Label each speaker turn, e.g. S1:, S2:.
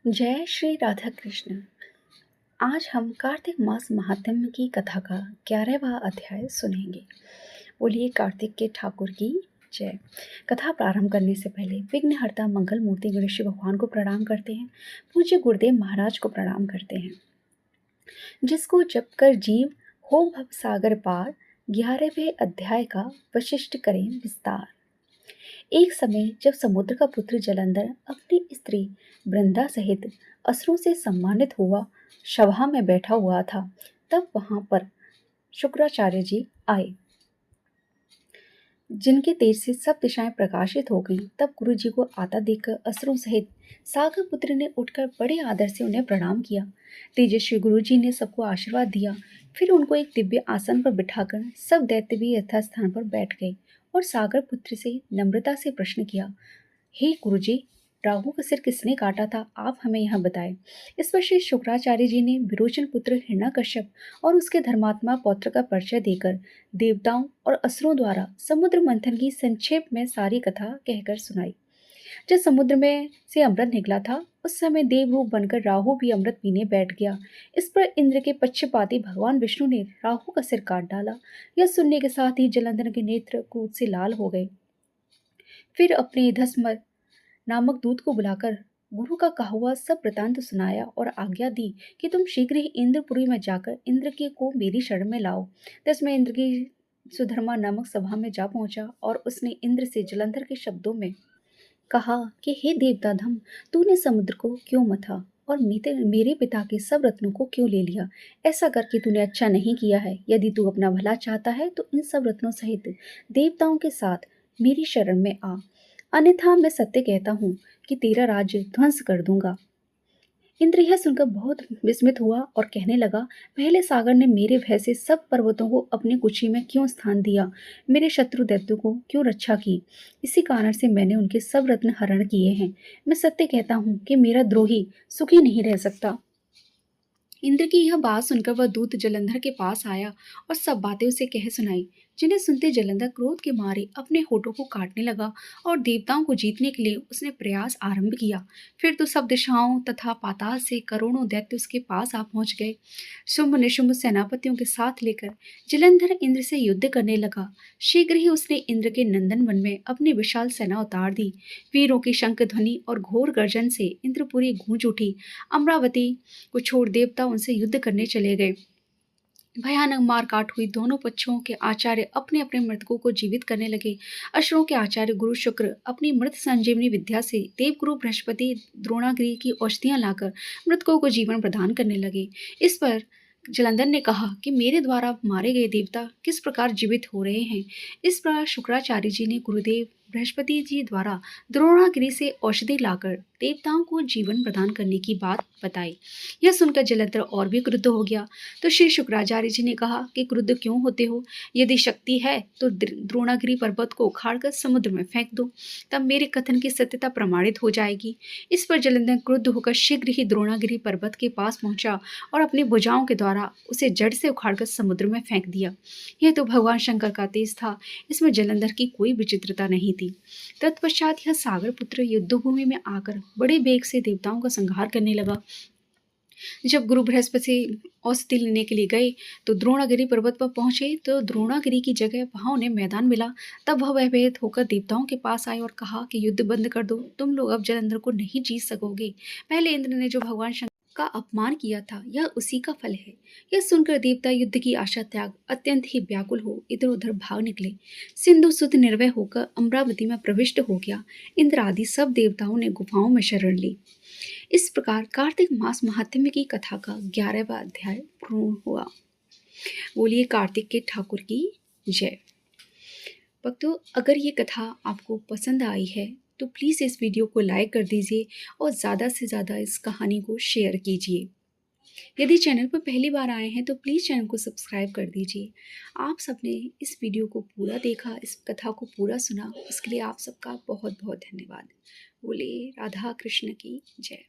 S1: जय श्री राधा कृष्ण। आज हम कार्तिक मास महात्म्य की कथा का 11वां अध्याय सुनेंगे। बोलिए कार्तिक के ठाकुर की जय। कथा प्रारंभ करने से पहले विघ्नहर्ता मंगल मूर्ति गणेश भगवान को प्रणाम करते हैं। पूज्य गुरुदेव महाराज को प्रणाम करते हैं। जिसको जप कर जीव हो भव सागर पार, 11वें अध्याय का वशिष्ठ करें विस्तार। एक समय जब समुद्र का पुत्र जलंधर अपनी स्त्री वृंदा सहित असुरों से सम्मानित हुआ सभा में बैठा हुआ था, तब वहां पर शुक्राचार्य जी आए, जिनके तेज से सब दिशाएं प्रकाशित हो गईं। तब गुरु जी को आता देखकर असुरों सहित सागर पुत्र ने उठकर बड़े आदर से उन्हें प्रणाम किया। तेजस्वी गुरु जी ने सबको आशीर्वाद दिया। फिर उनको एक दिव्य आसन पर बिठाकर सब दैत्य भी यथास्थान पर बैठ गए और सागर पुत्र से नम्रता से प्रश्न किया, हे गुरु जी, राहु का सिर किसने काटा था, आप हमें यह बताएं। इस पर श्री शुक्राचार्य जी ने विरोचन पुत्र हिरण्यकश्यप और उसके धर्मात्मा पौत्र का परिचय देकर देवताओं और असुरों द्वारा समुद्र मंथन की संक्षेप में सारी कथा कहकर सुनाई। जब समुद्र में से अमृत निकला था, उस समय देवरूप बनकर राहु भी अमृत पीने बैठ गया। इस पर इंद्र के पक्षपाती भगवान विष्णु ने राहु का सिर काट डाला। यह सुनने के साथ ही जलंधर के नेत्र क्रोध से लाल हो गए। फिर अपने धस्म नामक दूत को बुलाकर गुरु का कहा हुआ सब वृतांत सुनाया और आज्ञा दी कि तुम शीघ्र ही इंद्रपुरी में जाकर इंद्र के को मेरी शरण में लाओ। तब मैं इंद्र की सुधर्मा नामक सभा में जा पहुंचा और उसने इंद्र से जलंधर के शब्दों में कहा कि हे देवता धम, तूने समुद्र को क्यों मथा और मेरे पिता के सब रत्नों को क्यों ले लिया। ऐसा करके तूने अच्छा नहीं किया है। यदि तू अपना भला चाहता है तो इन सब रत्नों सहित देवताओं के साथ मेरी शरण में आ, अन्यथा मैं सत्य कहता हूँ कि तेरा राज्य ध्वंस कर दूंगा। इंद्र यह सुनकर बहुत विस्मित हुआ और कहने लगा, पहले सागर ने मेरे भय से सब पर्वतों को अपनी कुक्षी में क्यों स्थान दिया, मेरे शत्रु दैत्यों को क्यों रक्षा की। इसी कारण से मैंने उनके सब रत्न हरण किए हैं। मैं सत्य कहता हूँ कि मेरा द्रोही सुखी नहीं रह सकता। इंद्र की यह बात सुनकर वह दूत जलंधर के पास आया और सब बातें उसे कह सुनाई, जिन्हें सुनते जलंधर क्रोध के मारे अपने होठों को काटने लगा और देवताओं को जीतने के लिए उसने प्रयास आरंभ किया। फिर तो सब दिशाओं तथा पाताल से करोड़ों दैत्य उसके पास आ पहुंच गए। शुंभ निशुंभ सेनापतियों के साथ लेकर जलंधर इंद्र से युद्ध करने लगा। शीघ्र ही उसने इंद्र के नंदन वन में अपनी विशाल सेना उतार दी। वीरों की शंख ध्वनि और घोर गर्जन से इंद्रपुरी गूंज उठी। अमरावती को छोड़ देवता उनसे युद्ध करने चले गए। भयानक मार काट हुई दोनों पक्षों के आचार्य अपने अपने मृतकों को जीवित करने लगे। असुरों के आचार्य गुरु शुक्र अपनी मृत संजीवनी विद्या से देवगुरु बृहस्पति द्रोणागिरी की औषधियां लाकर मृतकों को जीवन प्रदान करने लगे। इस पर जलंधर ने कहा कि मेरे द्वारा मारे गए देवता किस प्रकार जीवित हो रहे हैं। इस पर शुक्राचार्य जी ने गुरुदेव बृहस्पति जी द्वारा द्रोणागिरी से औषधि लाकर देवताओं को जीवन प्रदान करने की बात बताई। यह सुनकर जलंधर और भी क्रुद्ध हो गया। तो श्री शुक्राचार्य जी ने कहा कि क्रुद्ध क्यों होते हो, यदि शक्ति है तो द्रोणागिरी पर्वत को उखाड़कर समुद्र में फेंक दो, तब मेरे कथन की सत्यता प्रमाणित हो जाएगी। इस पर जलंधर क्रुद्ध होकर शीघ्र ही द्रोणागिरी पर्वत के पास पहुंचा और अपनी भुजाओं के द्वारा उसे जड़ से उखाड़कर समुद्र में फेंक दिया। यह तो भगवान शंकर का तेज था, इसमें जलंधर की कोई विचित्रता नहीं थी। तत्पश्चात यह सागर पुत्र युद्धभूमि में आकर बड़े वेग से देवताओं का संहार करने लगा। जब गुरु बृहस्पति औषधि लेने के लिए गए तो द्रोणागिरी पर्वत पर पहुंचे तो द्रोणागिरी की जगह वहां उन्हें मैदान मिला। तब वह भयभीत होकर देवताओं के पास आए और कहा कि युद्ध बंद कर दो, तुम लोग अब जलंधर को नहीं जीत सकोगे। पहले इंद्र ने जो भगवान शंकर का अपमान किया था यह उसी का फल है। यह सुनकर देवता युद्ध की आशा त्याग अत्यंत ही व्याकुल हो इधर उधर भाग निकले। सिंधु सुध निर्भय होकर अमरावती में प्रविष्ट हो गया। इंद्र आदि सब देवताओं ने गुफाओं में शरण ली। इस प्रकार कार्तिक मास महात्म्य की कथा का 11वां अध्याय पूर्ण हुआ। बोलिए कार्तिक के ठाकुर की जय। भक्तों, अगर ये कथा आपको पसंद आई है तो प्लीज़ इस वीडियो को लाइक कर दीजिए और ज़्यादा से ज़्यादा इस कहानी को शेयर कीजिए। यदि चैनल पर पहली बार आए हैं तो प्लीज़ चैनल को सब्सक्राइब कर दीजिए। आप सबने इस वीडियो को पूरा देखा, इस कथा को पूरा सुना, इसके लिए आप सबका बहुत बहुत धन्यवाद। बोले राधा कृष्ण की जय।